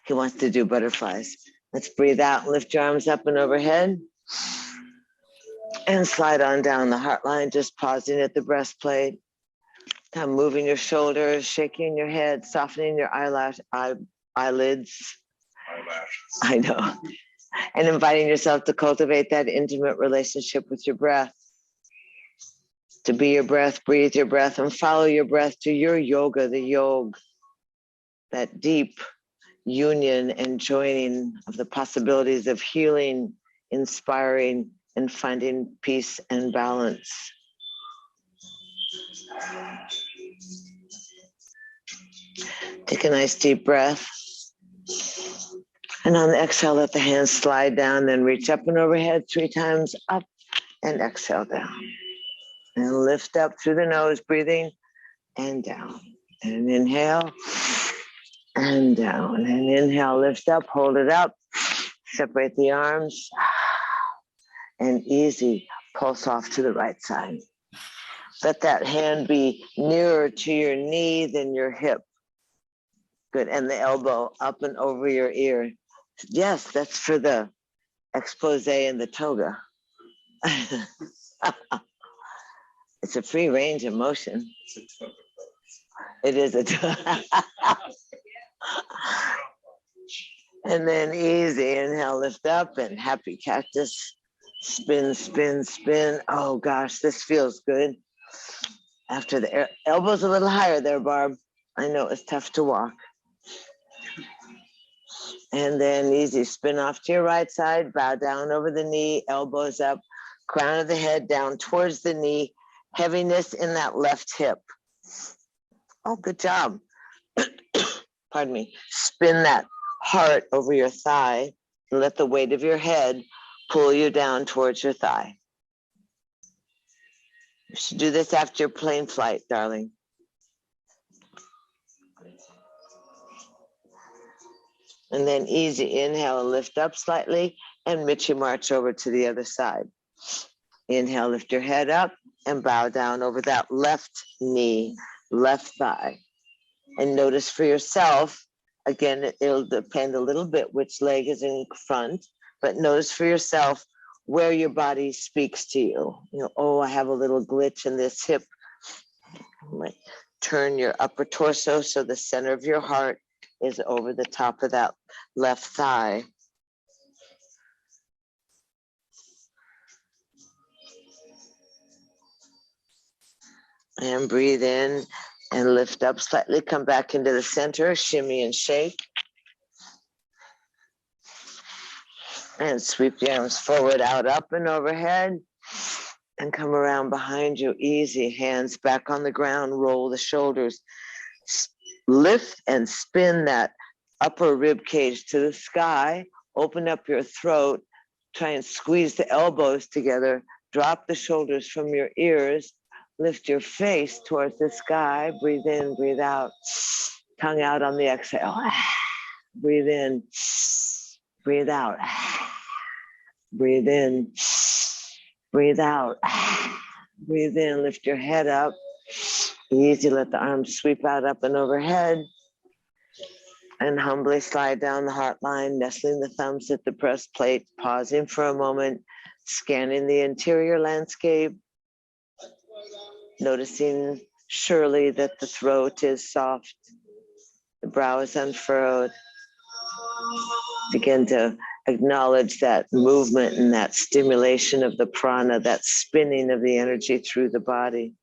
He wants to do butterflies. Let's breathe out, lift your arms up and overhead. And slide on down the heart line, just pausing at the breastplate. Kind of moving your shoulders, shaking your head, softening your eyelids. Eyelashes. I know. And inviting yourself to cultivate that intimate relationship with your breath. To be your breath, breathe your breath, and follow your breath to your yoga, the yoga. That deep union and joining of the possibilities of healing, inspiring, and finding peace and balance. Take a nice deep breath. And on the exhale, let the hands slide down, then reach up and overhead 3 times, up and exhale down. And lift up through the nose, breathing, and down. And inhale, and down. And inhale, lift up, hold it up, separate the arms, and easy, pulse off to the right side. Let that hand be nearer to your knee than your hip. Good, and the elbow up and over your ear. Yes, that's for the expose and the toga. It's a free range of motion. It is a And then easy, inhale, lift up, and happy cactus. Spin, spin, spin. Oh gosh, this feels good. After the elbows a little higher there, Barb. I know it's tough to walk. And then easy, spin off to your right side, bow down over the knee, elbows up, crown of the head down towards the knee, heaviness in that left hip. Oh, good job. Pardon me. Spin that heart over your thigh and let the weight of your head pull you down towards your thigh. You should do this after your plane flight, darling. And then easy, inhale and lift up slightly and Michi march over to the other side. Inhale, lift your head up and bow down over that left knee, left thigh. And notice for yourself, again, it'll depend a little bit which leg is in front, but notice for yourself where your body speaks to you. You know, oh, I have a little glitch in this hip. Turn your upper torso so the center of your heart is over the top of that left thigh. And breathe in and lift up slightly, come back into the center, shimmy and shake. And sweep the arms forward, out, up and overhead. And come around behind you, easy, hands back on the ground, roll the shoulders. Lift and spin that upper rib cage to the sky, open up your throat, try and squeeze the elbows together, drop the shoulders from your ears, lift your face towards the sky, breathe in, breathe out, tongue out on the exhale. Breathe in, breathe out, breathe in, breathe out, breathe in, lift your head up. Easy, let the arms sweep out up and overhead. And humbly slide down the heart line, nestling the thumbs at the breastplate, pausing for a moment, scanning the interior landscape, noticing surely that the throat is soft, the brow is unfurrowed. Begin to acknowledge that movement and that stimulation of the prana, that spinning of the energy through the body.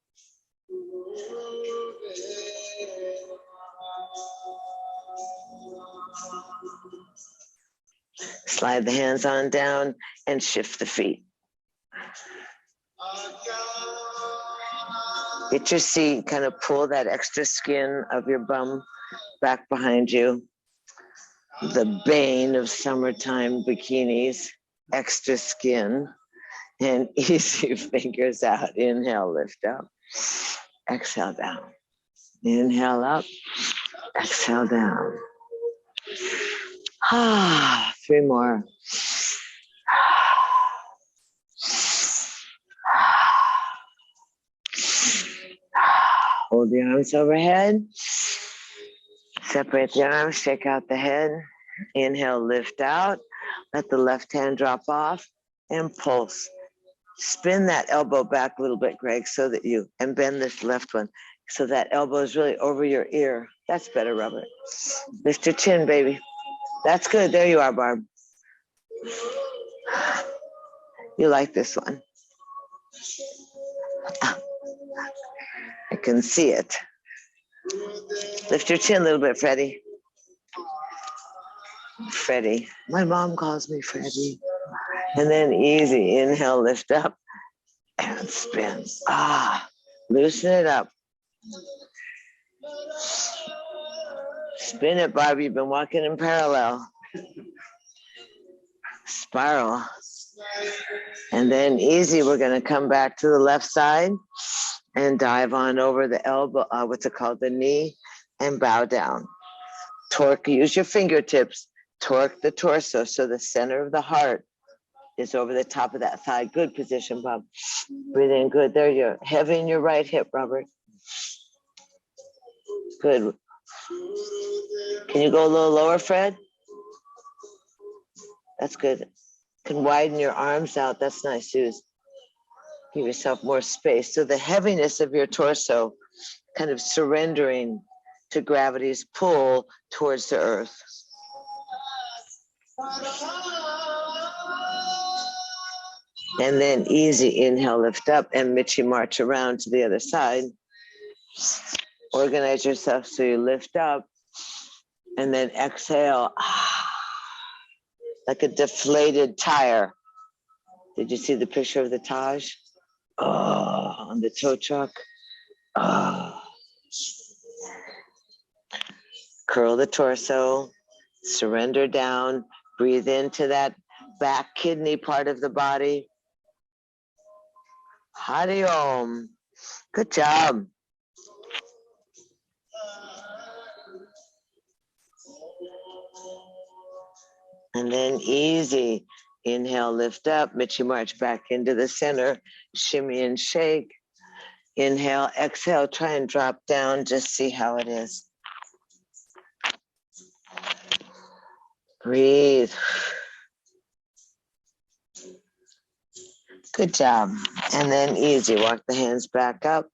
Slide the hands on down and shift the feet. Get your seat, kind of pull that extra skin of your bum back behind you. The bane of summertime bikinis, extra skin, and easy fingers out. Inhale, lift up, exhale down. Inhale up, exhale down. 3 more. Hold the arms overhead. Separate the arms, shake out the head. Inhale, lift out. Let the left hand drop off and pulse. Spin that elbow back a little bit, Greg, so that and bend this left one so that elbow is really over your ear. That's better, Robert. Lift your chin, baby. That's good. There you are, Barb. You like this one. I can see it. Lift your chin a little bit, Freddie. Freddie. My mom calls me Freddie. And then easy. Inhale, lift up and spin. Loosen it up. Spin it, Barbie. You've been walking in parallel. Spiral. And then easy, we're going to come back to the left side and dive on over the elbow, what's it called, the knee, and bow down. Torque, use your fingertips, torque the torso so the center of the heart is over the top of that thigh. Good position, Bob. Breathe in, good. There you're heavy in your right hip, Robert. Good. Can you go a little lower, Fred? That's good. Can widen your arms out. That's nice, Suze. Give yourself more space. So the heaviness of your torso kind of surrendering to gravity's pull towards the earth. And then easy inhale, lift up, and Mitchie march around to the other side. Organize yourself so you lift up and then exhale like a deflated tire. Did you see the picture of the Taj? On the tow truck. Curl the torso, surrender down, breathe into that back kidney part of the body. Hari Om. Good job. And then easy. Inhale, lift up. Mitchie march back into the center. Shimmy and shake. Inhale, exhale, try and drop down. Just see how it is. Breathe. Good job. And then easy. Walk the hands back up.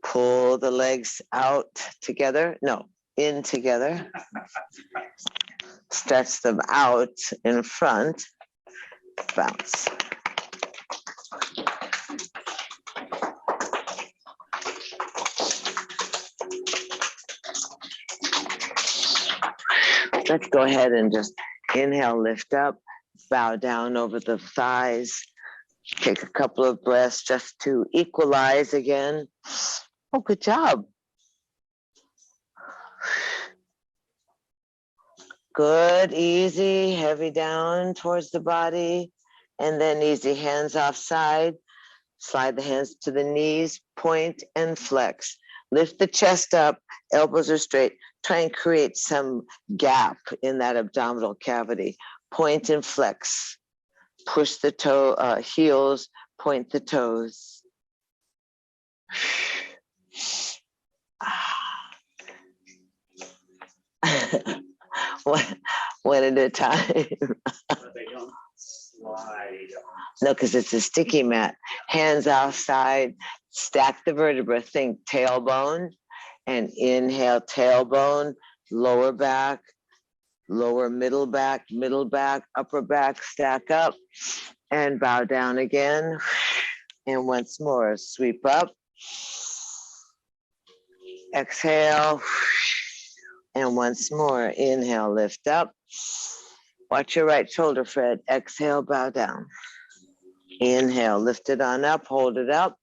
Pull the legs out together. No, in together. Stretch them out in front. Bounce. Let's go ahead and just inhale, lift up, bow down over the thighs. Take a couple of breaths just to equalize again. Oh, good job. Good, easy, heavy down towards the body, and then easy, hands off side. Slide the hands to the knees, point and flex. Lift the chest up, elbows are straight. Try and create some gap in that abdominal cavity. Point and flex. Push the heels, point the toes. One at a time. No, because it's a sticky mat. Hands outside, stack the vertebra. Think tailbone, and inhale, tailbone, lower back, lower middle back, upper back, stack up, and bow down again. And once more, sweep up. Exhale. And once more, inhale, lift up. Watch your right shoulder, Fred. Exhale, bow down. Inhale, lift it on up, hold it up.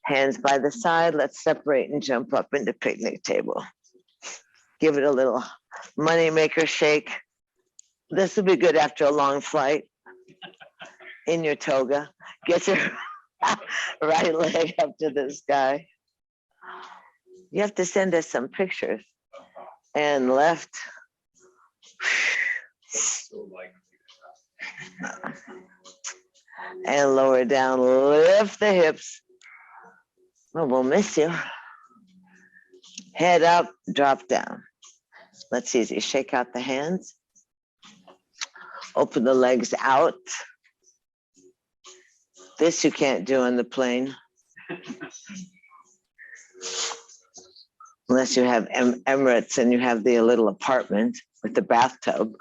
Hands by the side. Let's separate and jump up into picnic table. Give it a little money maker shake. This will be good after a long flight. In your toga. Get your right leg up to the sky. You have to send us some pictures. And left. And lower down, lift the hips. Oh, we'll miss you. Head up, drop down. That's easy. Shake out the hands. Open the legs out. This you can't do on the plane. Unless you have Emirates and you have the little apartment with the bathtub.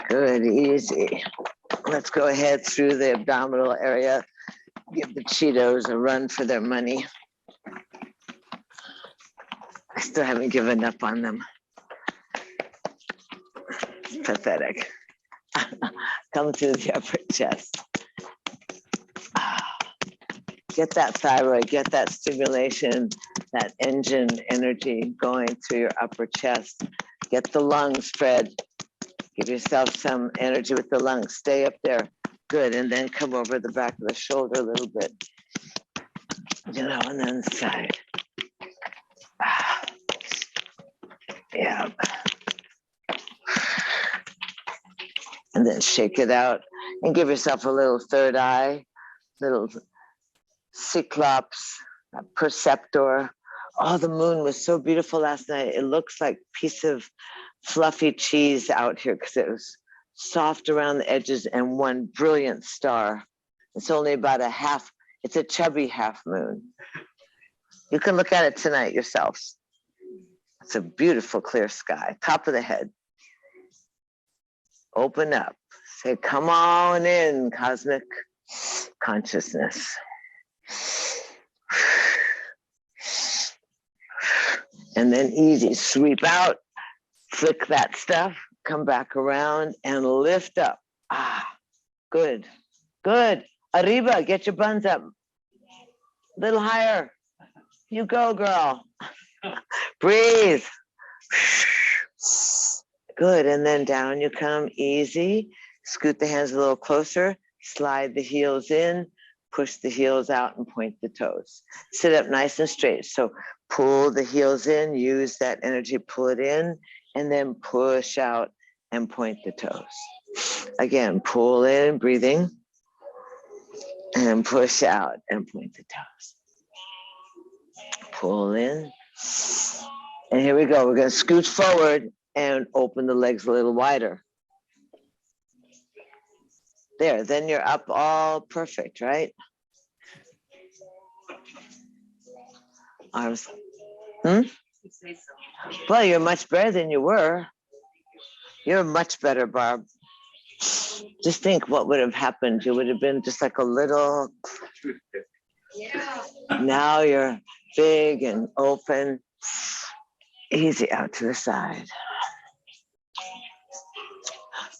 Good, easy. Let's go ahead through the abdominal area. Give the Cheetos a run for their money. I still haven't given up on them. It's pathetic. Come to the upper chest. Get that thyroid, get that stimulation, that engine energy going through your upper chest. Get the lungs, Fred. Give yourself some energy with the lungs. Stay up there. Good. And then come over the back of the shoulder a little bit. You know, and then side. Yeah. And then shake it out and give yourself a little third eye, little cyclops, perceptor. Oh, the moon was so beautiful last night. It looks like a piece of fluffy cheese out here because it was soft around the edges and one brilliant star. It's only about a half, it's a chubby half moon. You can look at it tonight yourselves. It's a beautiful clear sky, top of the head. Open up, say, come on in, cosmic consciousness. And then easy, sweep out, flick that stuff, come back around and lift up. Good, good. Arriba, get your buns up. Little higher. You go, girl. Breathe. Good, and then down you come, easy. Scoot the hands a little closer, slide the heels in, push the heels out and point the toes. Sit up nice and straight. So pull the heels in, use that energy, pull it in, and then push out and point the toes. Again, pull in, breathing, and push out and point the toes. Pull in. And here we go. We're going to scooch forward and open the legs a little wider. There, then you're up all perfect, right? Arms. Well, you're much better than you were. You're much better, Barb. Just think what would have happened. You would have been just like a little. Yeah. Now you're big and open. Easy out to the side.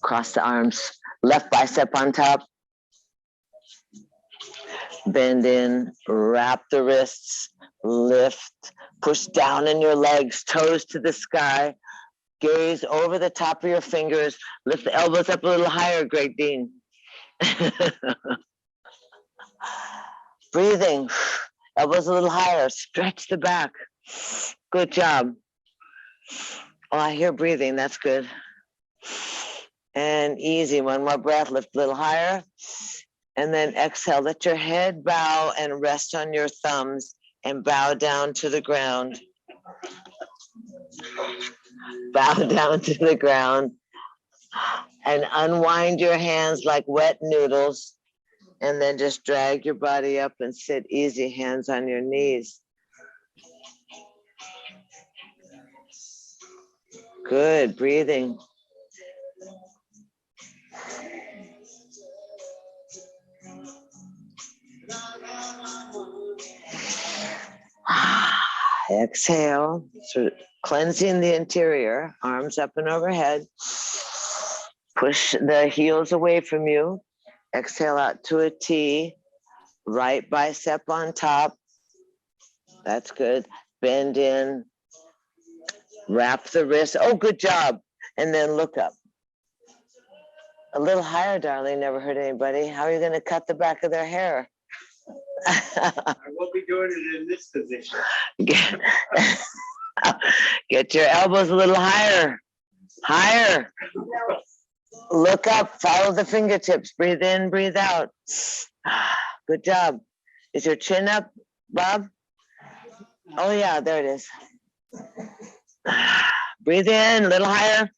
Cross the arms. Left bicep on top. Bend in, wrap the wrists, lift, push down in your legs, toes to the sky, gaze over the top of your fingers, lift the elbows up a little higher, Greg Dean. Breathing, elbows a little higher, stretch the back. Good job. Oh, I hear breathing, that's good. And easy, one more breath, lift a little higher. And then exhale, let your head bow and rest on your thumbs and bow down to the ground. Bow down to the ground and unwind your hands like wet noodles. And then just drag your body up and sit easy, hands on your knees. Good, breathing. Exhale, so cleansing the interior, arms up and overhead. Push the heels away from you. Exhale out to a T. Right bicep on top. That's good. Bend in. Wrap the wrist. Oh, good job. And then look up. A little higher, darling. Never hurt anybody. How are you going to cut the back of their hair? I won't be doing it in this position. Get your elbows a little higher. Higher. Look up, follow the fingertips, breathe in, breathe out. Good job. Is your chin up, Bob? Oh yeah, there it is. Breathe in, a little higher.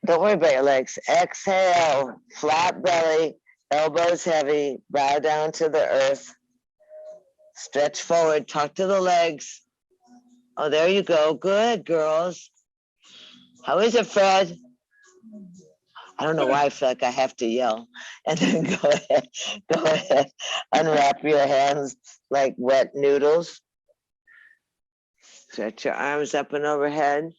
Don't worry about your legs. Exhale, flat belly, elbows heavy, bow down to the earth. Stretch forward, talk to the legs. Oh, there you go. Good, girls. How is it, Fred? I don't know why I feel like I have to yell. And then go ahead, unwrap your hands like wet noodles. Stretch your arms up and overhead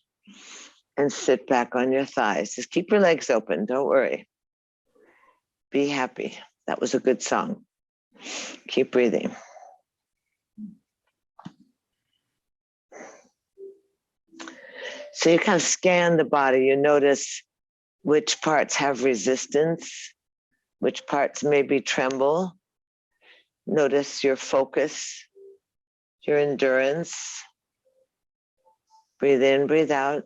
and sit back on your thighs. Just keep your legs open, don't worry. Be happy. That was a good song. Keep breathing. So you kind of scan the body, you notice which parts have resistance, which parts maybe tremble. Notice your focus, your endurance. Breathe in, breathe out.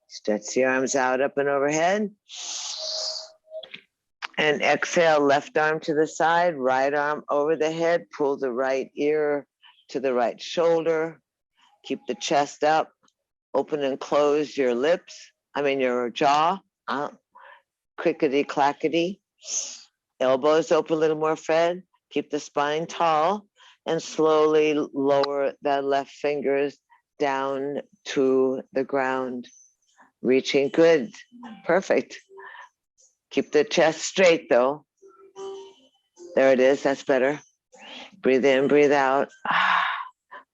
Stretch the arms out, up and overhead. And exhale, left arm to the side, right arm over the head. Pull the right ear to the right shoulder. Keep the chest up. Open and close your lips. Your jaw. Crickety clackety. Elbows open a little more, Fred. Keep the spine tall. And slowly lower the left fingers down to the ground. Reaching, good. Perfect. Keep the chest straight though. There it is, that's better. Breathe in, breathe out.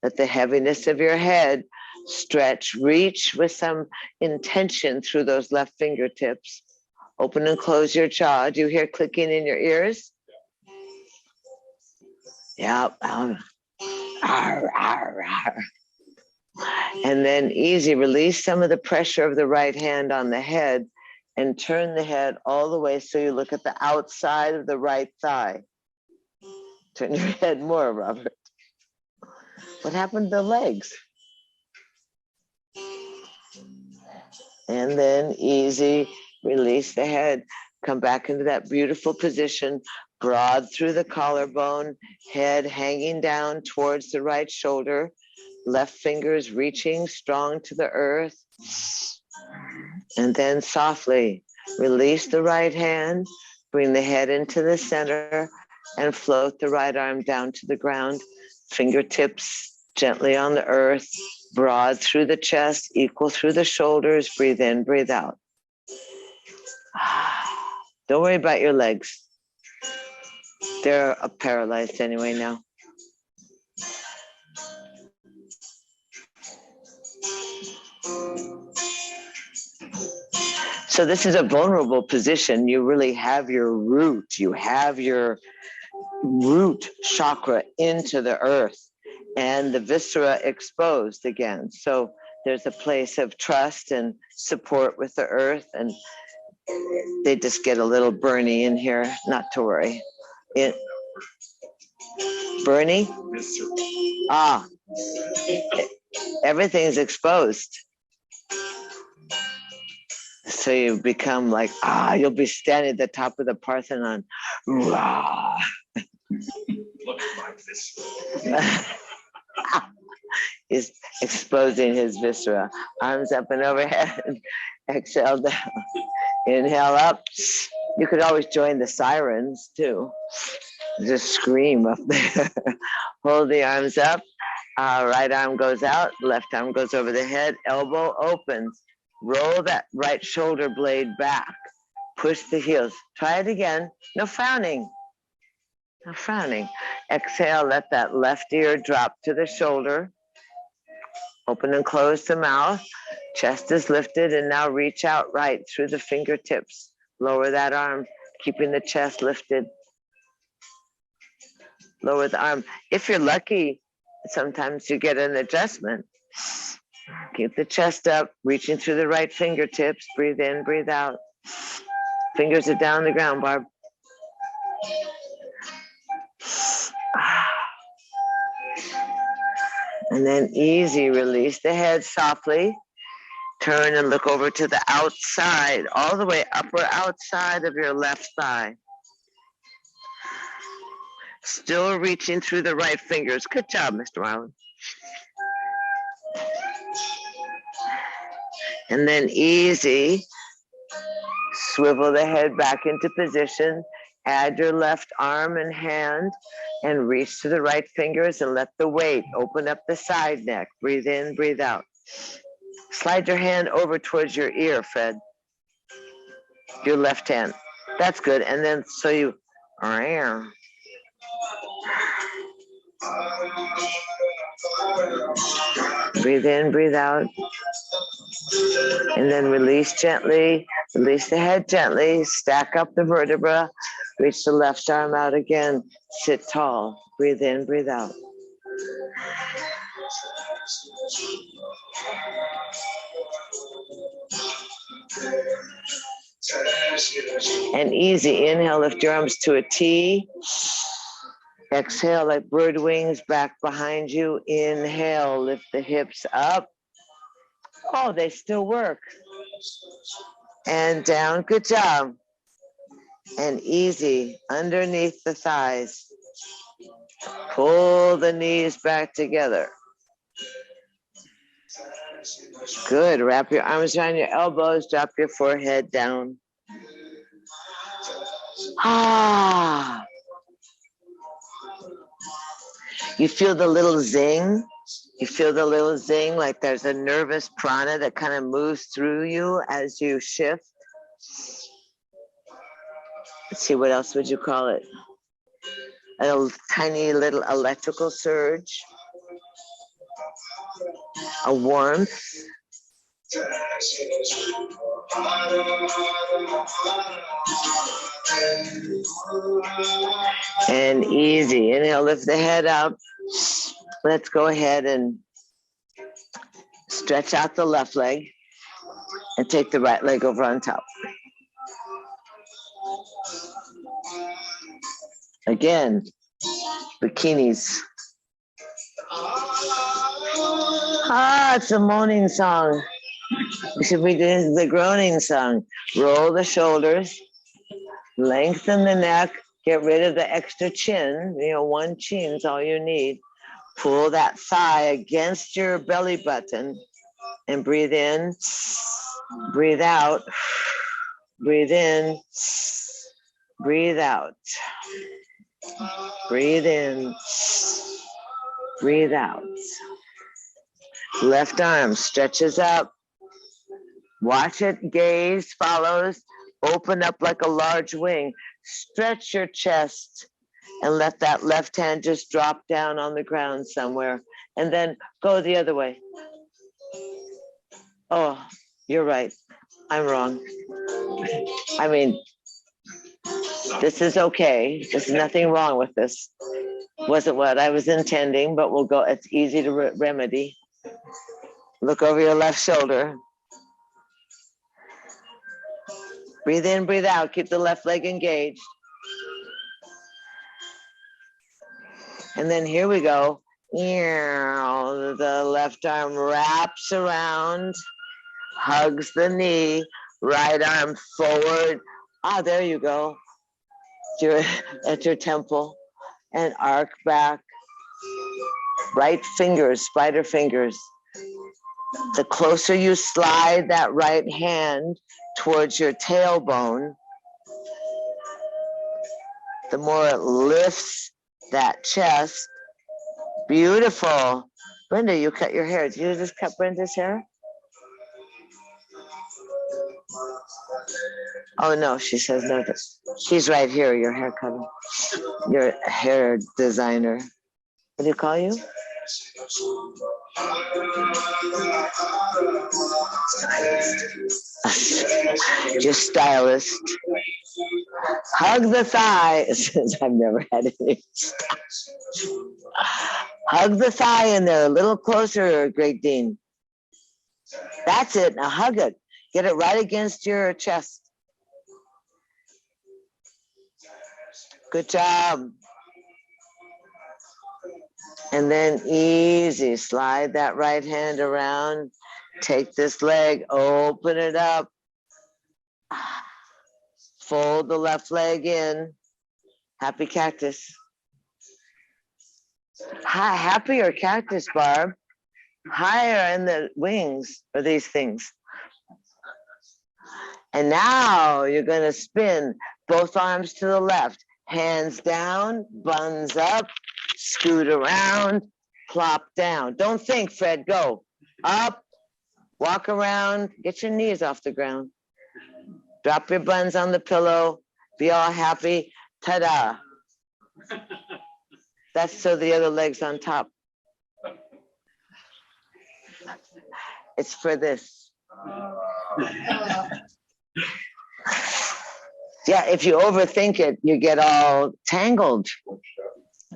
Let the heaviness of your head stretch, reach with some intention through those left fingertips. Open and close your jaw. Do you hear clicking in your ears? Yep. Arr, arr, arr. And then easy, release some of the pressure of the right hand on the head and turn the head all the way so you look at the outside of the right thigh. Turn your head more, Robert. What happened to the legs? And then easy, release the head. Come back into that beautiful position, broad through the collarbone, head hanging down towards the right shoulder, left fingers reaching strong to the earth. And then softly release the right hand, bring the head into the center and float the right arm down to the ground. Fingertips gently on the earth, broad through the chest, equal through the shoulders. Breathe in, breathe out. Don't worry about your legs. They're paralyzed anyway now. So this is a vulnerable position. You really have your root. You have your root chakra into the earth and the viscera exposed again. So there's a place of trust and support with the earth, and they just get a little burny in here, not to worry. Burny? Everything's exposed. So you become like, you'll be standing at the top of the Parthenon. Look like this. He's exposing his viscera. Arms up and overhead. Exhale down. Inhale up. You could always join the sirens too. Just scream up there. Hold the arms up. Right arm goes out. Left arm goes over the head. Elbow opens. Roll that right shoulder blade back. Push the heels. Try it again. No frowning. No frowning. Exhale, let that left ear drop to the shoulder. Open and close the mouth. Chest is lifted, and now reach out right through the fingertips. Lower that arm, keeping the chest lifted. Lower the arm. If you're lucky, sometimes you get an adjustment. Keep the chest up, reaching through the right fingertips. Breathe in, breathe out. Fingers are down the ground, Barb. And then easy, release the head softly. Turn and look over to the outside, all the way upper outside of your left thigh. Still reaching through the right fingers. Good job, Mr. Marlon. And then easy, swivel the head back into position. Add your left arm and hand and reach to the right fingers and let the weight open up the side neck. Breathe in, breathe out. Slide your hand over towards your ear, Fred. Your left hand. That's good. And then so you, breathe in, breathe out. And then release gently. Release the head gently. Stack up the vertebra. Reach the left arm out again. Sit tall. Breathe in, breathe out. And easy. Inhale, lift your arms to a T. Exhale like bird wings back behind you. Inhale, lift the hips up. Oh, they still work. And down. Good job. And easy underneath the thighs. Pull the knees back together. Good. Wrap your arms around your elbows. Drop your forehead down. Ah. You feel the little zing? You feel the little zing, like there's a nervous prana that kind of moves through you as you shift. Let's see, what else would you call it? A tiny little electrical surge. A warmth. And easy. Inhale, lift the head up. Let's go ahead and stretch out the left leg and take the right leg over on top. Again, bikinis. Ah, it's a moaning song. We should be doing the groaning song. Roll the shoulders, lengthen the neck, get rid of the extra chin. You know, one chin's all you need. Pull that thigh against your belly button and breathe in, breathe out, breathe in, breathe out, breathe in, breathe out. Left arm stretches up. Watch it, gaze, follows, open up like a large wing. Stretch your chest and let that left hand just drop down on the ground somewhere. And then go the other way. Oh, you're right. I'm wrong. I mean, this is okay. There's nothing wrong with this. Wasn't what I was intending, but we'll go. It's easy to remedy. Look over your left shoulder. Breathe in, breathe out. Keep the left leg engaged. And then here we go. The left arm wraps around, hugs the knee, right arm forward. Ah, there you go. At your temple. And arc back. Right fingers, spider fingers. The closer you slide that right hand towards your tailbone, the more it lifts that chest. Beautiful. Brenda, you cut your hair. Did you just cut Brenda's hair? Oh no, she says no. She's right here, your hair cutter. Your hair designer. What do you call you? Your stylist. Hug the thighs. I've never had any. Hug the thigh in there a little closer, Great Dean. That's it. Now hug it. Get it right against your chest. Good job. And then easy, slide that right hand around, take this leg, open it up, fold the left leg in. Happy cactus. Hi, happy or cactus, Barb? Higher in the wings are these things. And now you're going to spin both arms to the left, hands down, buns up, scoot around, plop down. Don't think, Fred, go. Up, walk around, get your knees off the ground. Drop your buns on the pillow, be all happy. Ta-da. That's so the other leg's on top. It's for this. Yeah, if you overthink it, you get all tangled,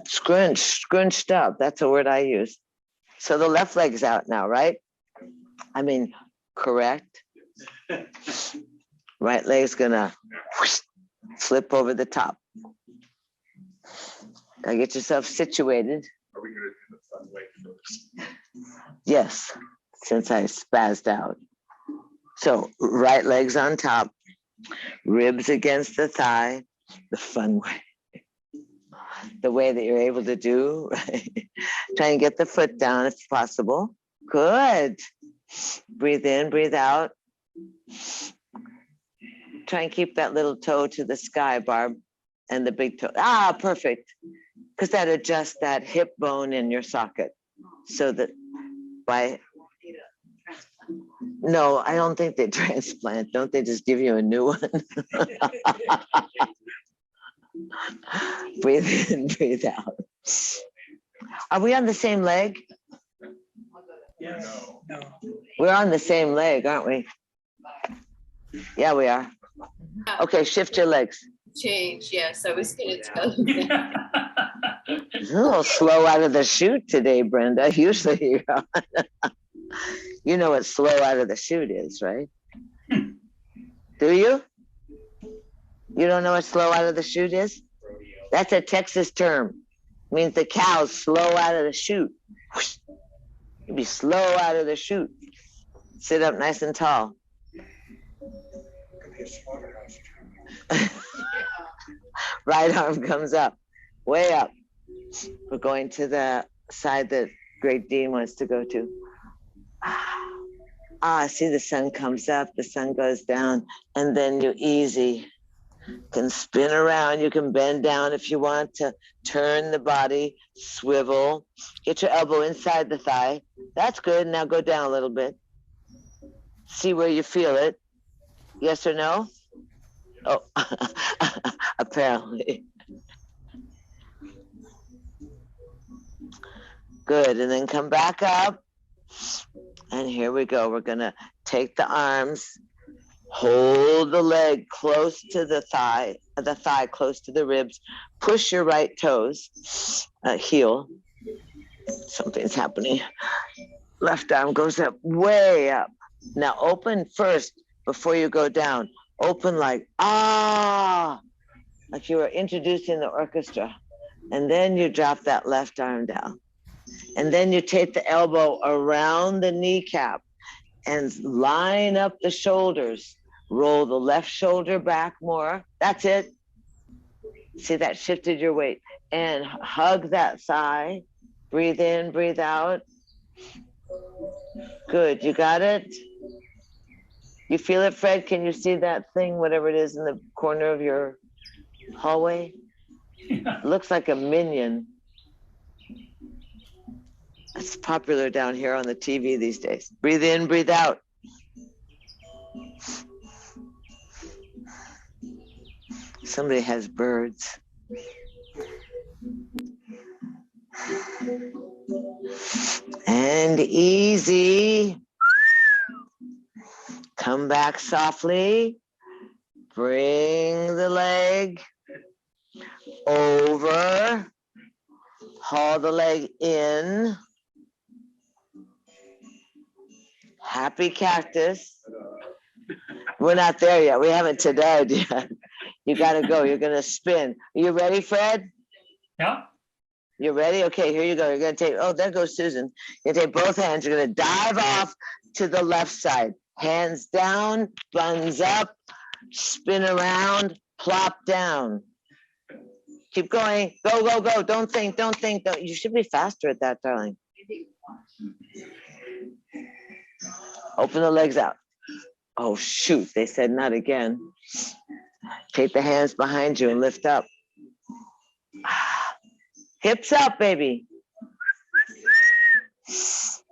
scrunched up. That's a word I use. So the left leg's out now, right? I mean, correct. Right leg's gonna flip over the top. Gotta get yourself situated. Are we gonna do the fun way first? Yes, since I spazzed out. So right leg's on top, ribs against the thigh, the fun way. The way that you're able to do, right? Try and get the foot down if possible. Good. Breathe in, breathe out. Try and keep that little toe to the sky, Barb, and the big toe. Ah, perfect. Because that adjusts that hip bone in your socket. So that by... No, I don't think they transplant. Don't they just give you a new one? Breathe in, breathe out. Are we on the same leg? Yes. No. We're on the same leg, aren't we? Yeah, we are. Okay, shift your legs. Change, yes, I was gonna tell you that. It's a little slow out of the chute today, Brenda. Usually you're on. You know what slow out of the chute is, right? Do you? You don't know what slow out of the chute is? That's a Texas term. It means the cow's slow out of the chute. You be slow out of the chute. Sit up nice and tall. Right arm comes up, way up. We're going to the side that Great Dean wants to go to. Ah, see the sun comes up, the sun goes down, and then you easy can spin around. You can bend down if you want to turn the body, swivel, get your elbow inside the thigh. That's good. Now go down a little bit. See where you feel it. Yes or no? Oh, apparently. Good. And then come back up. And here we go. We're going to take the arms, hold the leg close to the thigh close to the ribs, push your right toes, heel. Something's happening. Left arm goes up, way up. Now open first before you go down. Open like, ah, like you were introducing the orchestra. And then you drop that left arm down. And then you take the elbow around the kneecap and line up the shoulders. Roll the left shoulder back more. That's it. See, that shifted your weight. And hug that thigh. Breathe in, breathe out. Good, you got it? You feel it, Fred? Can you see that thing, whatever it is in the corner of your hallway? Yeah. Looks like a minion. It's popular down here on the TV these days. Breathe in, breathe out. Somebody has birds. And easy. Come back softly. Bring the leg over. Haul the leg in. Happy cactus. We're not there yet. We haven't ta-da'd yet. You got to go. You're going to spin. Are you ready, Fred? Yeah. You ready? Okay, here you go. You're gonna take, oh, there goes Susan. You're gonna take both hands. You're gonna dive off to the left side. Hands down, buns up, spin around, plop down. Keep going. Go, go, go. Don't think, don't think. Don't. You should be faster at that, darling. Open the legs out. Oh, shoot. They said not again. Take the hands behind you and lift up. Hips up, baby.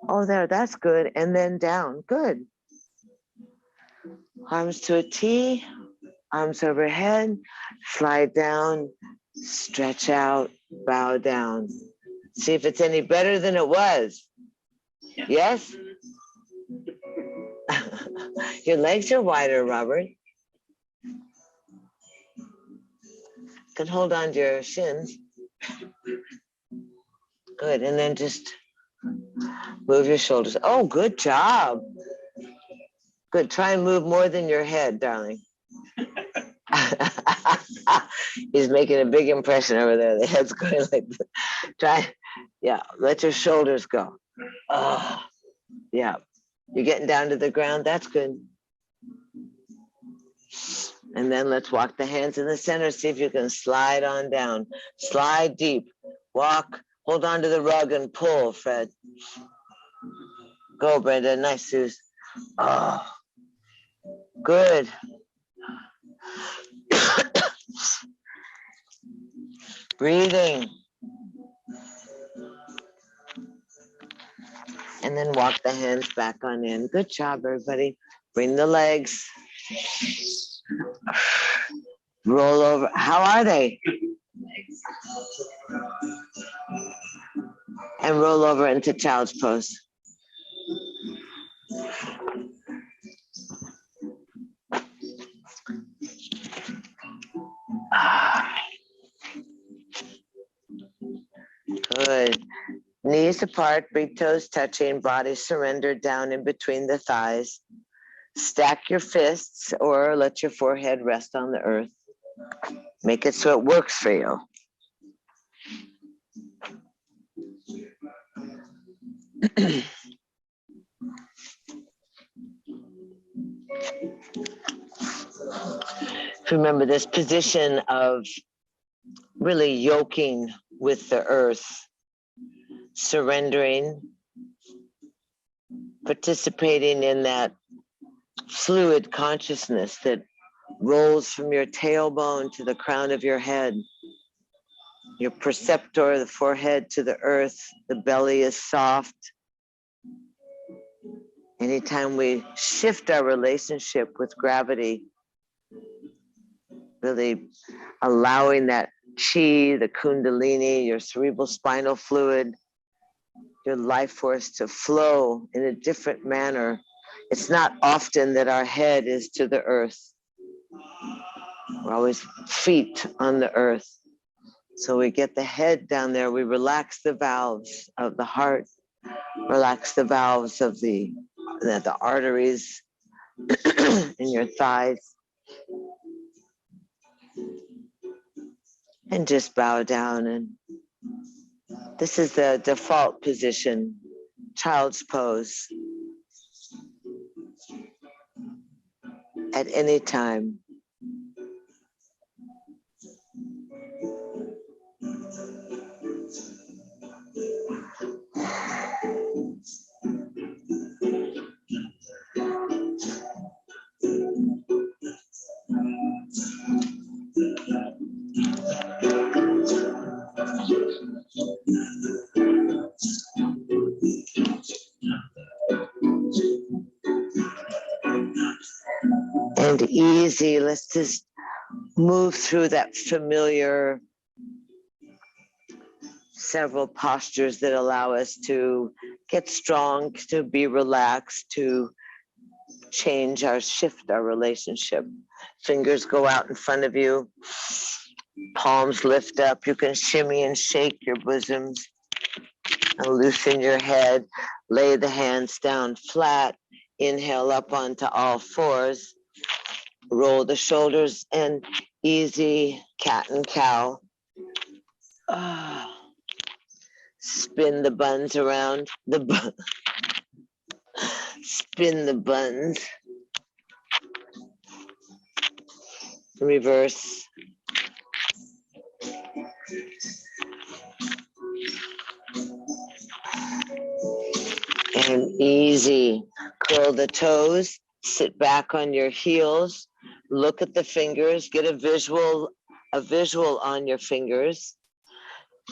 Oh, there, that's good. And then down. Good. Arms to a T, arms overhead, slide down, stretch out, bow down. See if it's any better than it was. Yes? Your legs are wider, Robert. Can hold on to your shins. Good, and then just move your shoulders. Oh, good job. Good, try and move more than your head, darling. He's making a big impression over there. The head's going like this. Try, yeah, let your shoulders go. Oh, yeah, you're getting down to the ground, that's good. And then let's walk the hands in the center, see if you can slide on down. Slide deep, walk, hold on to the rug and pull, Fred. Go, Brenda, nice, Suze. Oh, good. Breathing. And then walk the hands back on in. Good job, everybody. Bring the legs. Roll over. How are they? And roll over into child's pose. Good. Knees apart, big toes touching, body surrendered down in between the thighs. Stack your fists or let your forehead rest on the earth. Make it so it works for you. Remember this position of really yoking with the earth, surrendering, participating in that fluid consciousness that rolls from your tailbone to the crown of your head. Your perceptor, the forehead to the earth, the belly is soft. Anytime we shift our relationship with gravity, really allowing that chi, the kundalini, your cerebral spinal fluid, your life force to flow in a different manner. It's not often that our head is to the earth. We're always feet on the earth. So we get the head down there, we relax the valves of the heart, relax the valves of the arteries in your thighs. And just bow down. And this is the default position, child's pose. At any time. And easy, let's just move through that familiar several postures that allow us to get strong, to be relaxed, to shift our relationship. Fingers go out in front of you, palms lift up. You can shimmy and shake your bosoms and loosen your head. Lay the hands down flat. Inhale up onto all fours. Roll the shoulders and easy cat and cow. Spin the buns around. Spin the buns. Reverse. And easy. Curl the toes. Sit back on your heels. Look at the fingers. Get a visual on your fingers.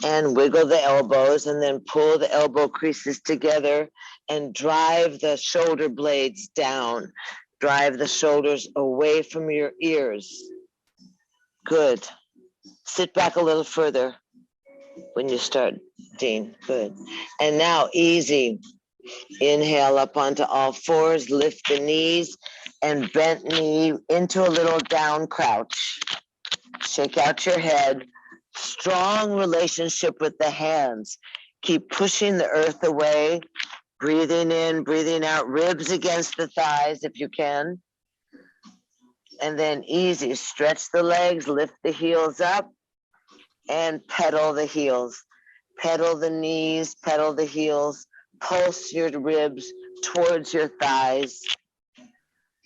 And wiggle the elbows, and then pull the elbow creases together and drive the shoulder blades down. Drive the shoulders away from your ears. Good. Sit back a little further when you start, Dean. Good. And now easy. Inhale up onto all fours, lift the knees and bent knee into a little down crouch. Shake out your head. Strong relationship with the hands. Keep pushing the earth away. Breathing in, breathing out, ribs against the thighs if you can. And then easy, stretch the legs, lift the heels up, and pedal the heels. Pedal the knees, pedal the heels. Pulse your ribs towards your thighs.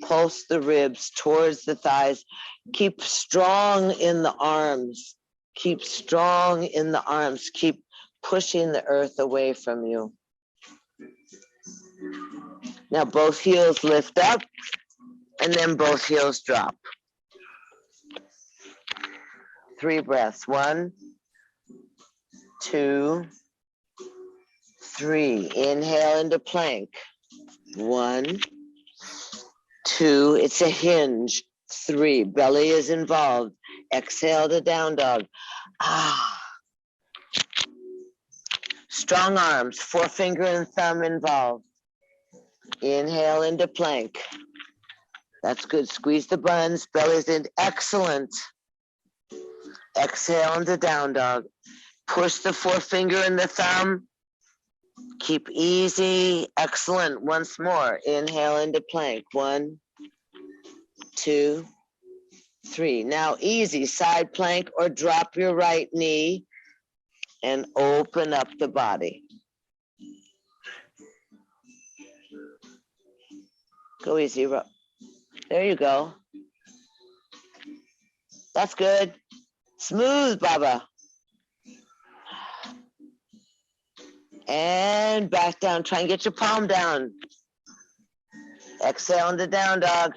Pulse the ribs towards the thighs. Keep strong in the arms. Keep strong in the arms. Keep pushing the earth away from you. Now both heels lift up and then both heels drop. 3 breaths. 1, 2, 3. Inhale into plank. 1, 2. It's a hinge. 3. Belly is involved. Exhale to down dog. Strong arms, forefinger and thumb involved. Inhale into plank. That's good. Squeeze the buns, belly's in. Excellent. Exhale into down dog. Push the forefinger and the thumb. Keep easy. Excellent. Once more. Inhale into plank. 1, 2, 3. Now easy, side plank or drop your right knee and open up the body. Go easy. There you go. That's good. Smooth, Baba. And back down. Try and get your palm down. Exhale into down dog.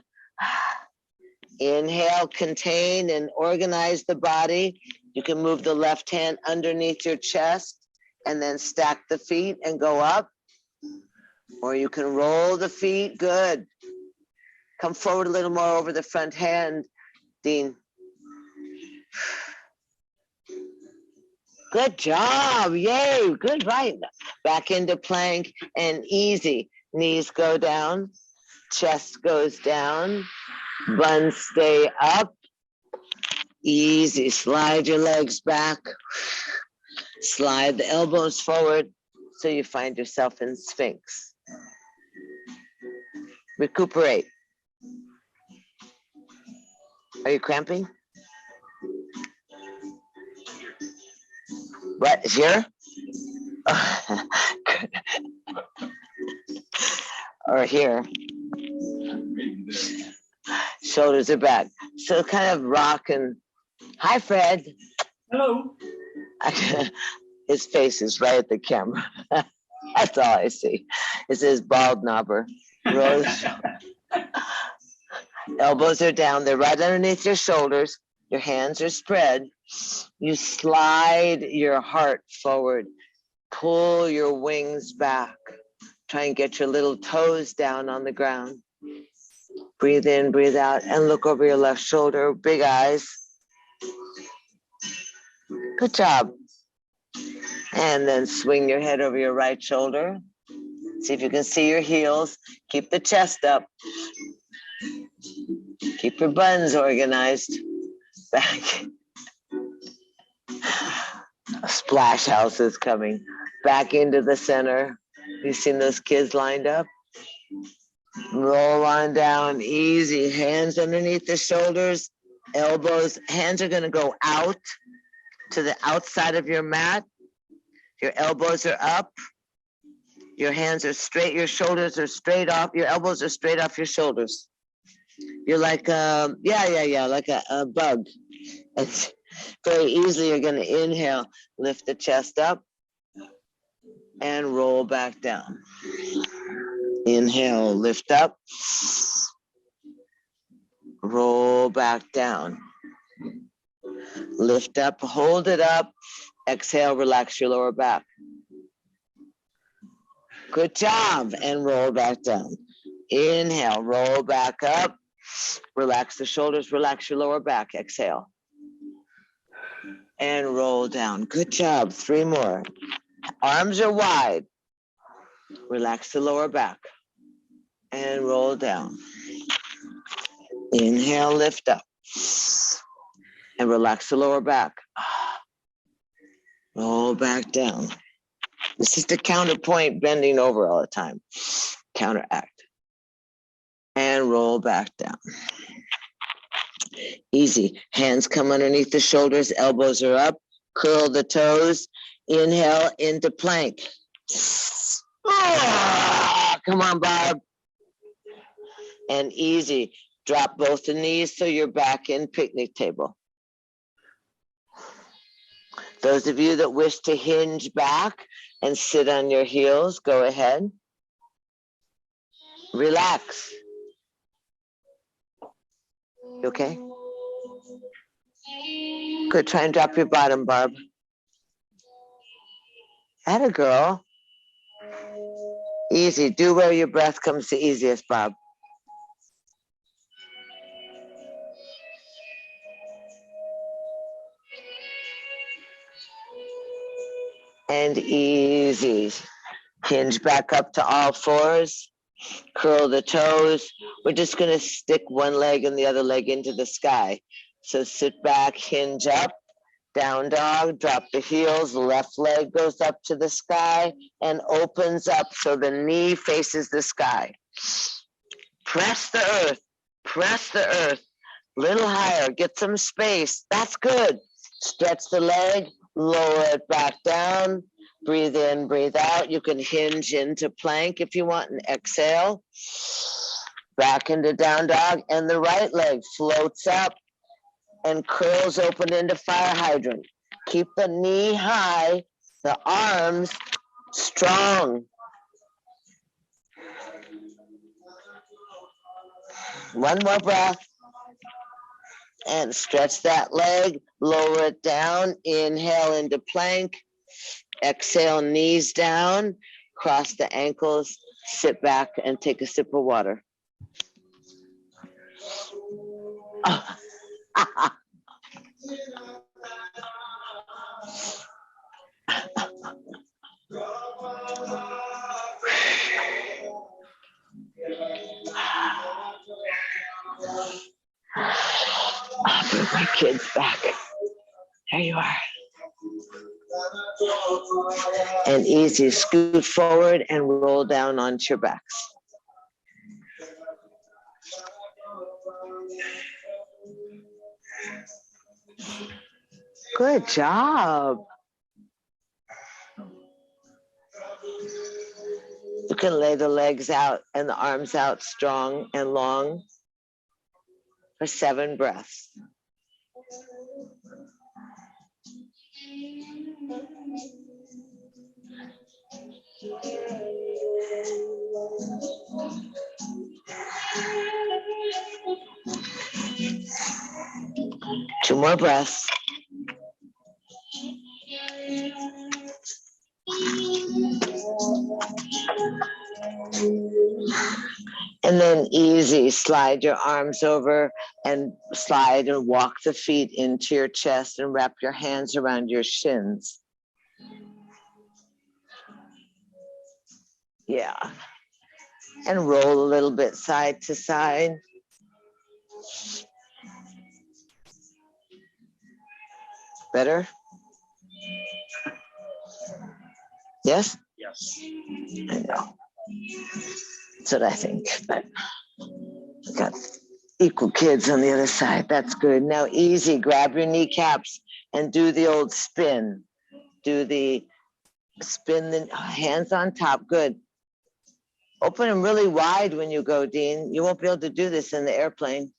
Inhale, contain and organize the body. You can move the left hand underneath your chest and then stack the feet and go up. Or you can roll the feet. Good. Come forward a little more over the front hand, Dean. Good job. Yay. Good. Right. Back into plank and easy. Knees go down. Chest goes down. Buns stay up. Easy. Slide your legs back. Slide the elbows forward so you find yourself in Sphinx. Recuperate. Are you cramping? What, here? Or here. Shoulders are back. So kind of rock and, hi Fred. Hello. His face is right at the camera. That's all I see. It says bald knobber. Rose. Elbows are down. They're right underneath your shoulders. Your hands are spread. You slide your heart forward. Pull your wings back. Try and get your little toes down on the ground. Breathe in, breathe out, and look over your left shoulder. Big eyes. Good job. And then swing your head over your right shoulder. See if you can see your heels. Keep the chest up. Keep your buns organized. Back. A splash house is coming. Back into the center. You seen those kids lined up? Roll on down, easy. Hands underneath the shoulders, elbows. Hands are going to go out to the outside of your mat. Your elbows are up. Your hands are straight. Your shoulders are straight off. Your elbows are straight off your shoulders. You're like, like a bug. It's very easily, you're going to inhale, lift the chest up, and roll back down. Inhale, lift up, roll back down. Lift up, hold it up, exhale, relax your lower back. Good job, and roll back down. Inhale, roll back up, relax the shoulders, relax your lower back, exhale. And roll down. Good job, 3 more. Arms are wide. Relax the lower back and roll down. Inhale, lift up and relax the lower back. Roll back down. This is the counterpoint, bending over all the time. Counteract. And roll back down. Easy. Hands come underneath the shoulders, elbows are up. Curl the toes. Inhale into plank. Come on, Barb. And easy. Drop both the knees so you're back in picnic table. Those of you that wish to hinge back and sit on your heels, go ahead. Relax. You okay? Good. Try and drop your bottom, Barb. Atta girl. Easy. Do where your breath comes the easiest, Bob. And easy. Hinge back up to all fours. Curl the toes. We're just going to stick one leg and the other leg into the sky. So sit back, hinge up, down dog, drop the heels, left leg goes up to the sky and opens up so the knee faces the sky. Press the earth, little higher, get some space. That's good. Stretch the leg, lower it back down. Breathe in, breathe out. You can hinge into plank if you want and exhale. Back into down dog, and the right leg floats up and curls open into fire hydrant. Keep the knee high, the arms strong. One more breath. And stretch that leg, lower it down, inhale into plank. Exhale, knees down, cross the ankles, sit back and take a sip of water. Oh. I'll bring my kids back. There you are. And easy, scoot forward and roll down onto your backs. Good job. You can lay the legs out and the arms out strong and long for 7 breaths. Two more breaths. And then easy, slide your arms over and slide and walk the feet into your chest and wrap your hands around your shins. Yeah. And roll a little bit side to side. Better? Yes? Yes. I know. That's what I think, but got equal kids on the other side. That's good. Now easy, grab your kneecaps and do the old spin. Do the Spin the hands on top. Good. Open them really wide when you go, Dean. You won't be able to do this in the airplane.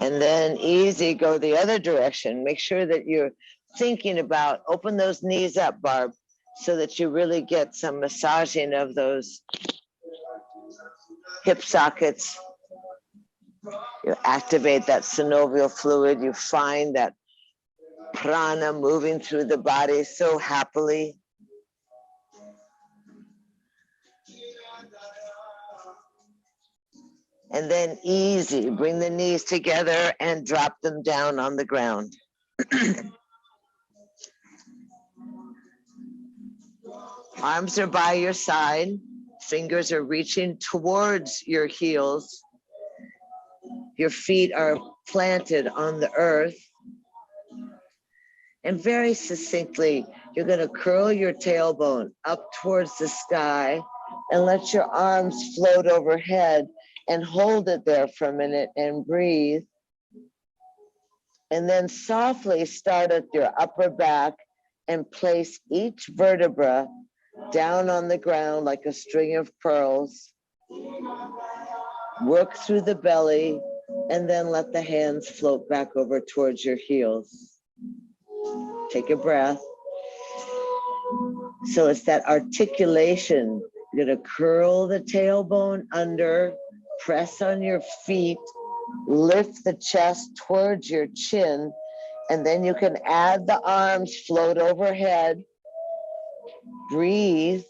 And then easy, go the other direction. Make sure that you're thinking about, open those knees up, Barb, so that you really get some massaging of those hip sockets. You activate that synovial fluid. You find that prana moving through the body so happily. And then easy, bring the knees together and drop them down on the ground. Arms are by your side, fingers are reaching towards your heels. Your feet are planted on the earth. And very succinctly, you're going to curl your tailbone up towards the sky and let your arms float overhead and hold it there for a minute and breathe. And then softly start at your upper back and place each vertebra down on the ground like a string of pearls. Work through the belly and then let the hands float back over towards your heels. Take a breath. So it's that articulation. You're going to curl the tailbone under, press on your feet, lift the chest towards your chin, and then you can add the arms, float overhead, breathe,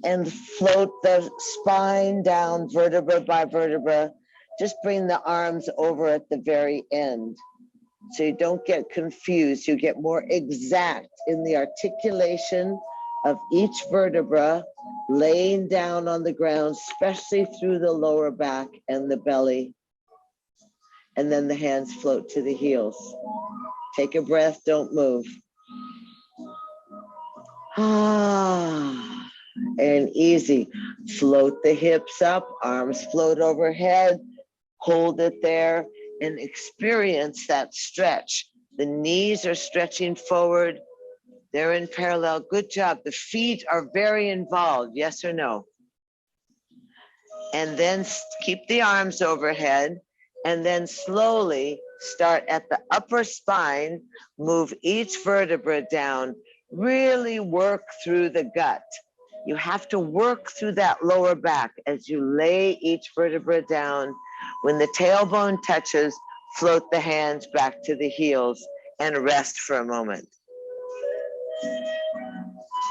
and float the spine down vertebra by vertebra. Just bring the arms over at the very end. So you don't get confused. You get more exact in the articulation of each vertebra, laying down on the ground, especially through the lower back and the belly. And then the hands float to the heels. Take a breath, don't move. And easy. Float the hips up, arms float overhead, hold it there, and experience that stretch. The knees are stretching forward. They're in parallel. Good job. The feet are very involved. Yes or no? And then keep the arms overhead. And then slowly start at the upper spine. Move each vertebra down. Really work through the gut. You have to work through that lower back as you lay each vertebra down. When the tailbone touches, float the hands back to the heels and rest for a moment.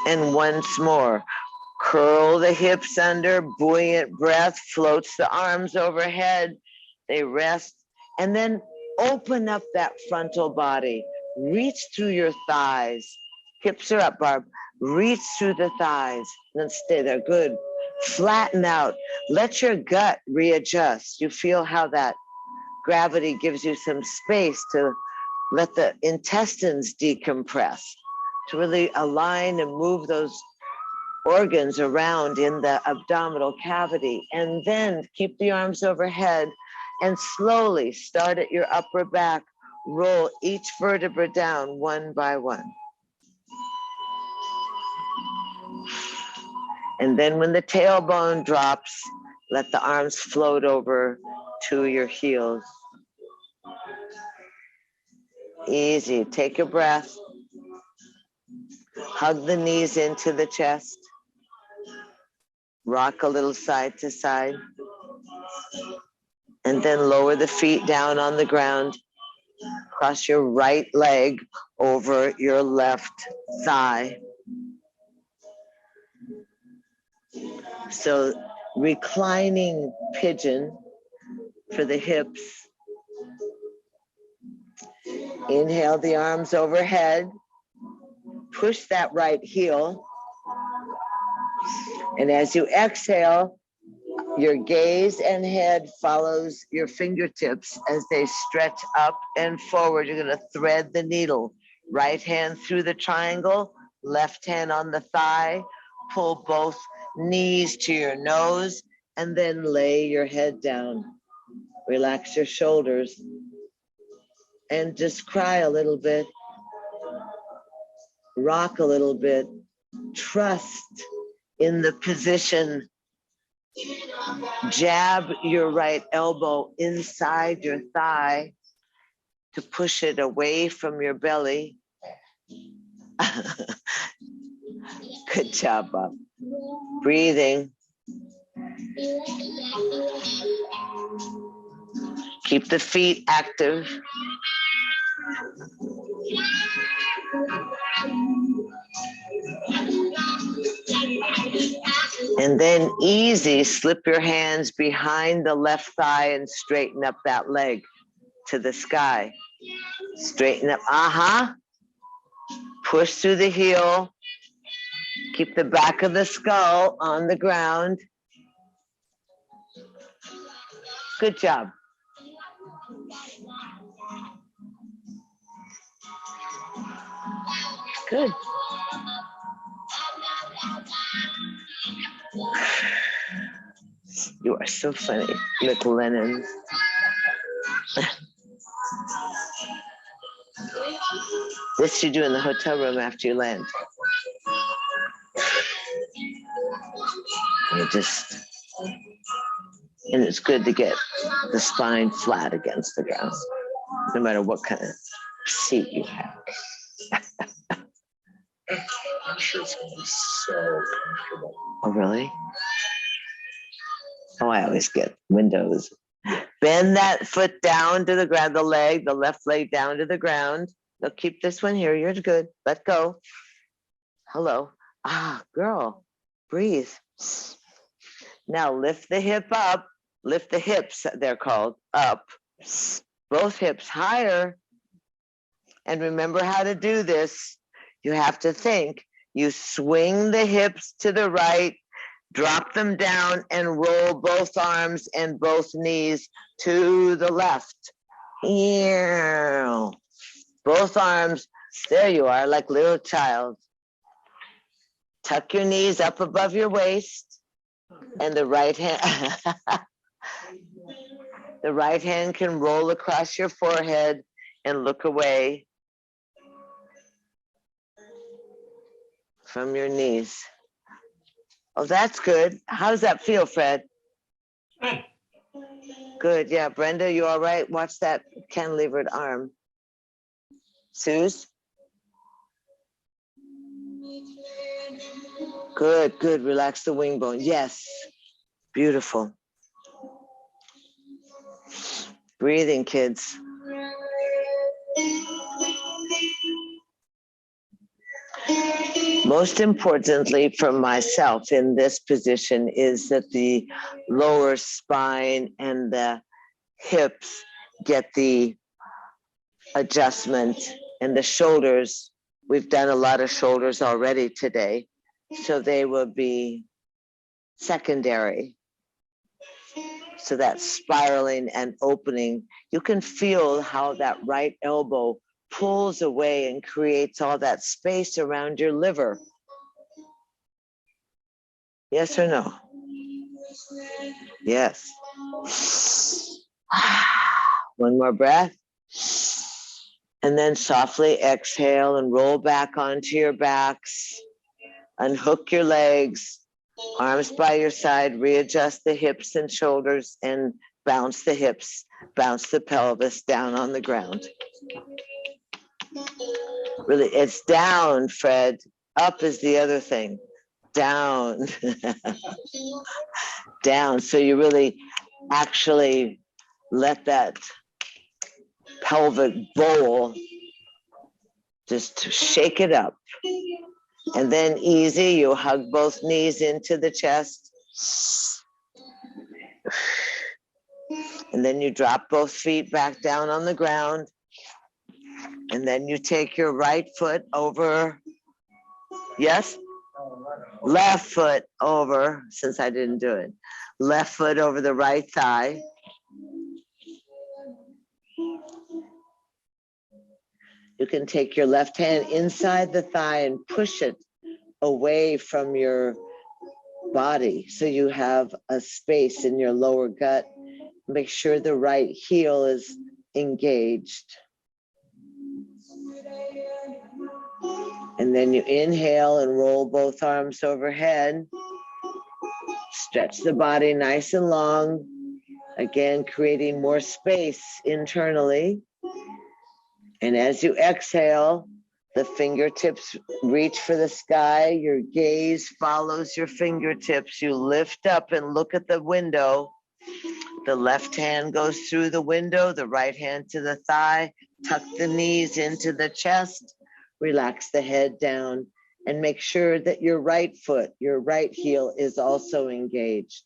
And once more, curl the hips under, buoyant breath, floats the arms overhead, they rest, and then open up that frontal body. Reach through your thighs. Hips are up, Barb. Reach through the thighs, then stay there, good. Flatten out, let your gut readjust. You feel how that gravity gives you some space to let the intestines decompress, to really align and move those organs around in the abdominal cavity. And then keep the arms overhead and slowly start at your upper back, roll each vertebra down one by one. And then when the tailbone drops, let the arms float over to your heels. Easy, take a breath. Hug the knees into the chest. Rock a little side to side. And then lower the feet down on the ground. Cross your right leg over your left thigh. So reclining pigeon for the hips. Inhale the arms overhead. Push that right heel. And as you exhale, your gaze and head follows your fingertips as they stretch up and forward. You're going to thread the needle. Right hand through the triangle, left hand on the thigh. Pull both knees to your nose and then lay your head down. Relax your shoulders and just cry a little bit, rock a little bit, trust in the position. Jab your right elbow inside your thigh to push it away from your belly. Good job, Bob. Breathing. Keep the feet active. And then easy, slip your hands behind the left thigh and straighten up that leg to the sky. Straighten up, Push through the heel. Keep the back of the skull on the ground. Good job. Good. You are so funny, little Lennon. What you do in the hotel room after you land? And it's good to get the spine flat against the ground, no matter what kind of seat you have. I'm sure it's gonna be so comfortable. Oh, really? Oh, I always get windows. Bend that foot down to the ground, the left leg down to the ground. Now keep this one here. You're good. Let go. Hello. Girl, breathe. Now lift the hip up. Lift the hips, they're called, up. Both hips higher. And remember how to do this. You have to think. You swing the hips to the right, drop them down, and roll both arms and both knees to the left. Both arms, there you are, like little child. Tuck your knees up above your waist, and the right hand, the right hand can roll across your forehead and look away from your knees. Oh, that's good. How does that feel, Fred? Good. Good, yeah. Brenda, you all right? Watch that cantilevered arm. Suze? Good, good. Relax the wing bone. Yes. Beautiful. Breathing, kids. Most importantly for myself in this position is that the lower spine and the hips get the adjustment, and the shoulders. We've done a lot of shoulders already today, so they will be secondary. So that spiraling and opening, you can feel how that right elbow pulls away and creates all that space around your liver. Yes or no? Yes. One more breath. And then softly exhale and roll back onto your backs. Unhook your legs, arms by your side, readjust the hips and shoulders, and bounce the hips, bounce the pelvis down on the ground. Really, it's down, Fred. Up is the other thing. Down. Down. So you really actually let that pelvic bowl just shake it up. And then easy, you hug both knees into the chest. And then you drop both feet back down on the ground. And then you take your right foot over. Yes? Left foot over, since I didn't do it. Left foot over the right thigh. You can take your left hand inside the thigh and push it away from your body so you have a space in your lower gut. Make sure the right heel is engaged. And then you inhale and roll both arms overhead. Stretch the body nice and long. Again, creating more space internally. And as you exhale, the fingertips reach for the sky. Your gaze follows your fingertips. You lift up and look at the window. The left hand goes through the window, the right hand to the thigh. Tuck the knees into the chest. Relax the head down and make sure that your right foot, your right heel is also engaged.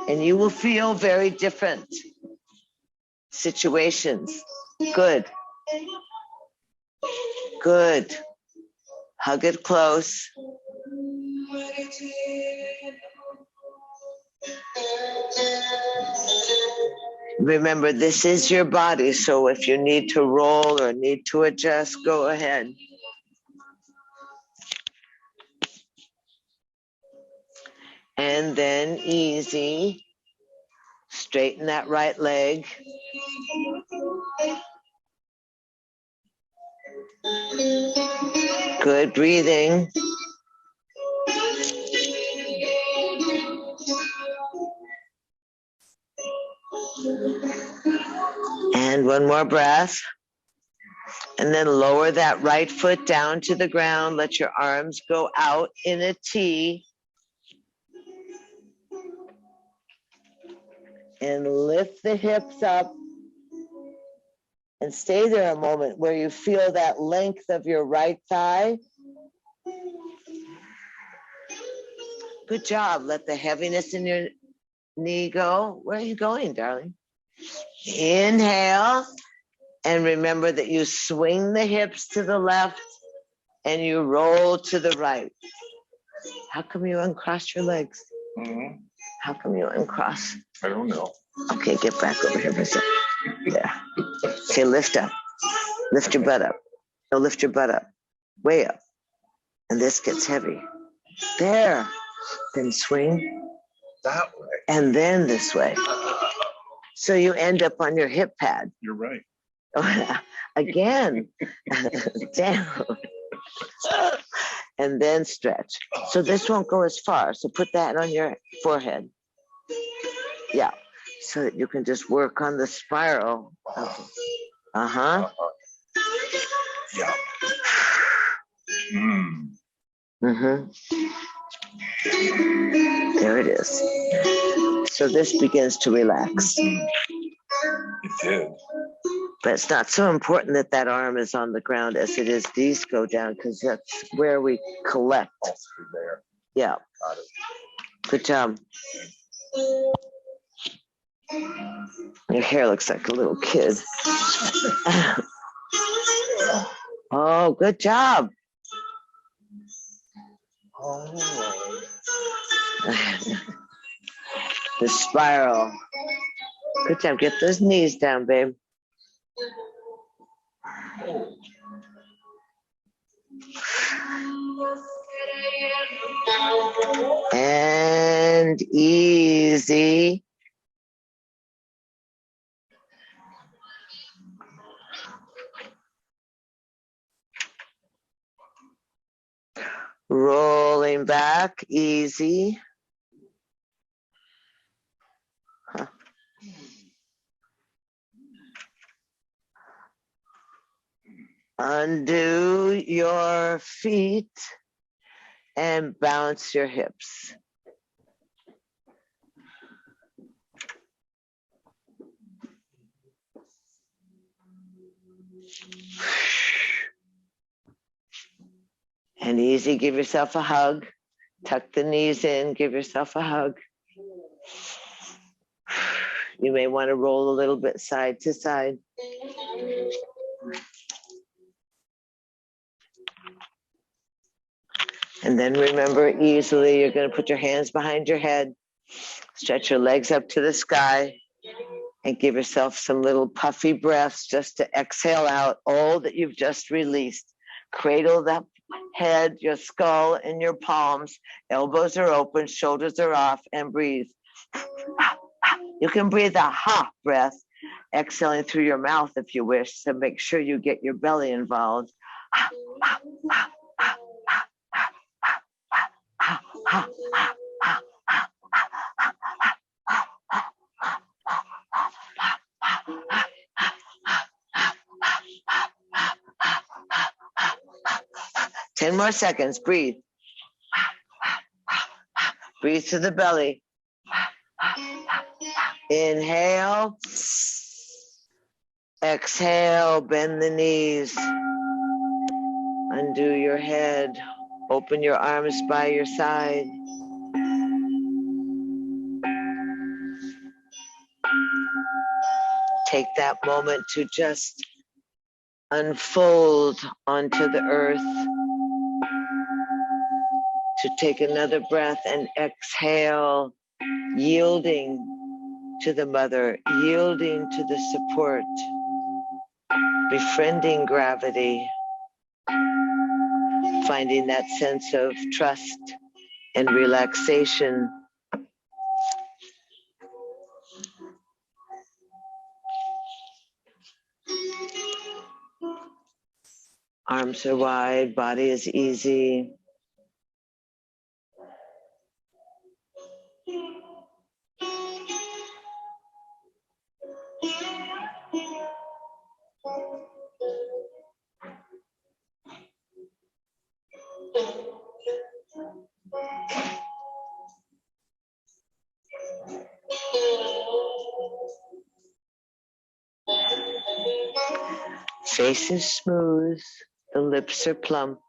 And you will feel very different situations. Good. Good. Hug it close. Remember, this is your body, so if you need to roll or need to adjust, go ahead. And then easy, straighten that right leg. Good breathing. And one more breath. And then lower that right foot down to the ground. Let your arms go out in a T. And lift the hips up. And stay there a moment where you feel that length of your right thigh. Good job. Let the heaviness in your knee go. Where are you going, darling? Inhale. And remember that you swing the hips to the left and you roll to the right. How come you uncross your legs? Mhm. How come you uncross? I don't know. Okay, get back over here for a second. Yeah. Okay, lift up. Lift your butt up. No, lift your butt up. Way up. And this gets heavy. There. Then swing. That way. And then this way. So you end up on your hip pad. You're right. Again. Down. And then stretch. So this won't go as far. So put that on your forehead. Yeah. So that you can just work on the spiral. Uh-huh. Yeah. Mm. Mm-hmm. There it is. So this begins to relax. It did. But it's not so important that that arm is on the ground as it is these go down, because that's where we collect. All through there. Yeah. Got it. Good job. Your hair looks like a little kid. Oh, good job. Oh. The spiral. Good job. Get those knees down, babe. And easy. Rolling back, easy. Huh. Undo your feet and bounce your hips. And easy, give yourself a hug. Tuck the knees in, give yourself a hug. You may want to roll a little bit side to side. And then remember, easily, you're going to put your hands behind your head, stretch your legs up to the sky, and give yourself some little puffy breaths just to exhale out all that you've just released. Cradle the head, your skull in your palms, elbows are open, shoulders are off, and breathe. You can breathe a ha breath, exhaling through your mouth if you wish, so make sure you get your belly involved. Ten more seconds. Breathe. Breathe to the belly. Inhale. Exhale. Bend the knees. Undo your head. Open your arms by your side. Take that moment to just unfold onto the earth. To take another breath and exhale, yielding to the mother, yielding to the support, befriending gravity, finding that sense of trust and relaxation. Arms are wide, body is easy. Face is smooth, the lips are plump,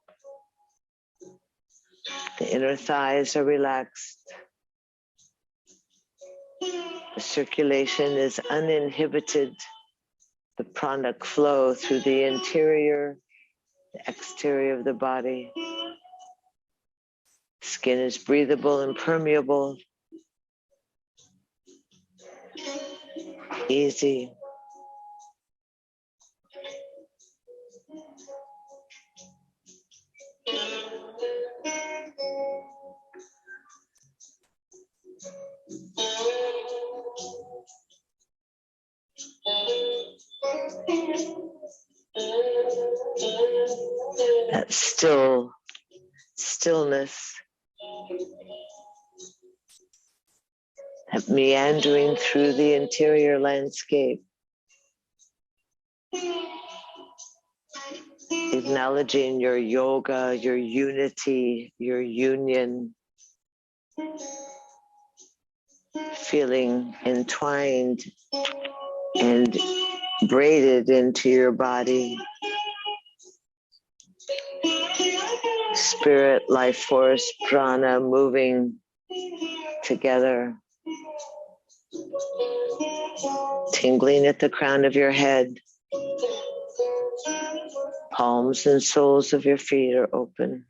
the inner thighs are relaxed. The circulation is uninhibited. The pranic flow through the interior, the exterior of the body. Skin is breathable and permeable. Easy. That stillness, that meandering through the interior landscape, acknowledging your yoga, your unity, your union, feeling entwined and braided into your body. Spirit, life force, prana moving together. Tingling at the crown of your head. Palms and soles of your feet are open.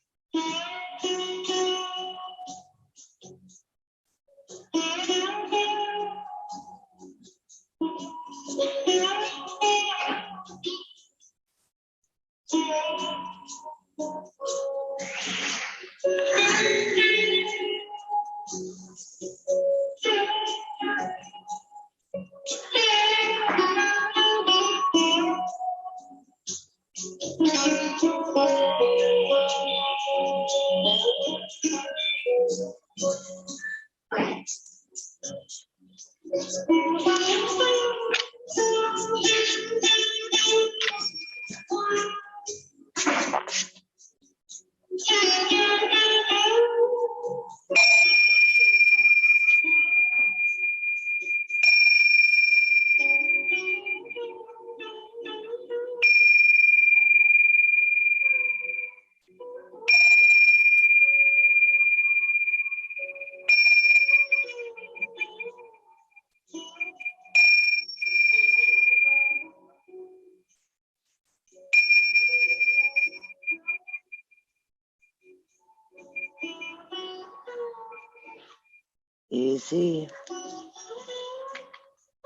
Easy.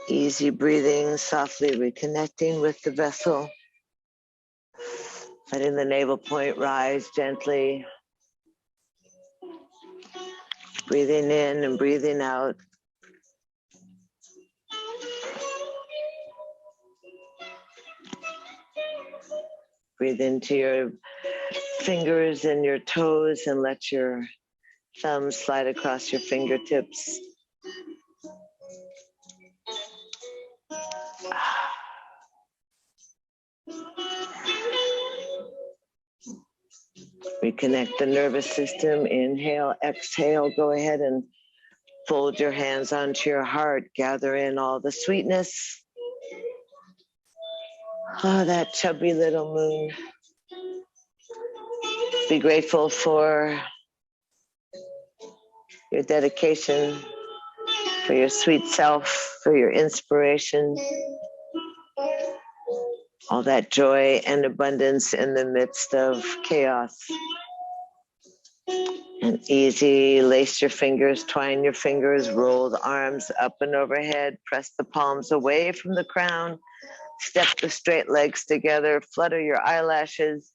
Easy breathing, softly reconnecting with the vessel. Letting the navel point rise gently. Breathing in and breathing out. Breathe into your fingers and your toes and let your thumbs slide across your fingertips. Reconnect the nervous system. Inhale, exhale. Go ahead and fold your hands onto your heart. Gather in all the sweetness. Oh, that chubby little moon. Be grateful for your dedication, for your sweet self, for your inspiration. All that joy and abundance in the midst of chaos. And easy, lace your fingers, twine your fingers, roll the arms up and overhead, press the palms away from the crown, step the straight legs together, flutter your eyelashes,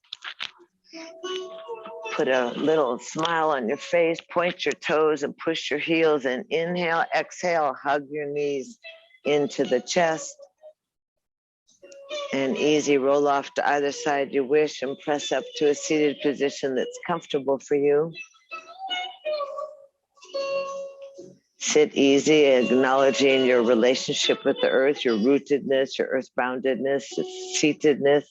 put a little smile on your face, point your toes and push your heels, and inhale, exhale, hug your knees into the chest. And easy, roll off to either side you wish and press up to a seated position that's comfortable for you. Sit easy, acknowledging your relationship with the earth, your rootedness, your earth-boundedness, your seatedness.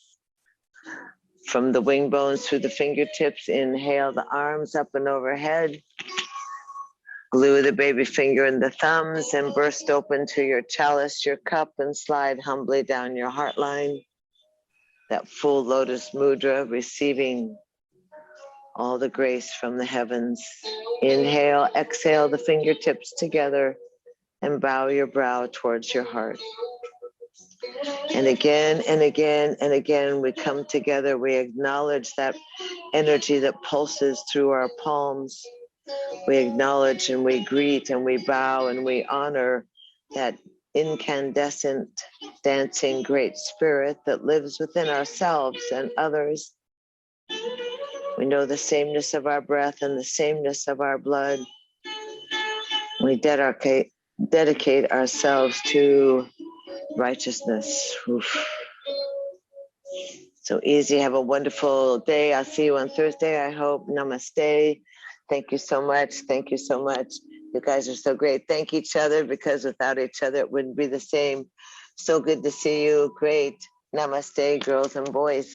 From the wing bones through the fingertips, inhale the arms up and overhead. Glue the baby finger and the thumbs and burst open to your chalice, your cup, and slide humbly down your heart line. That full lotus mudra, receiving all the grace from the heavens. Inhale, exhale the fingertips together and bow your brow towards your heart. And again and again and again, we come together, we acknowledge that energy that pulses through our palms. We acknowledge and we greet and we bow and we honor that incandescent, dancing great spirit that lives within ourselves and others. We know the sameness of our breath and the sameness of our blood. We dedicate ourselves to righteousness. Oof. So easy. Have a wonderful day. I'll see you on Thursday, I hope. Namaste. Thank you so much. Thank you so much. You guys are so great. Thank each other, because without each other, it wouldn't be the same. So good to see you. Great. Namaste, girls and boys.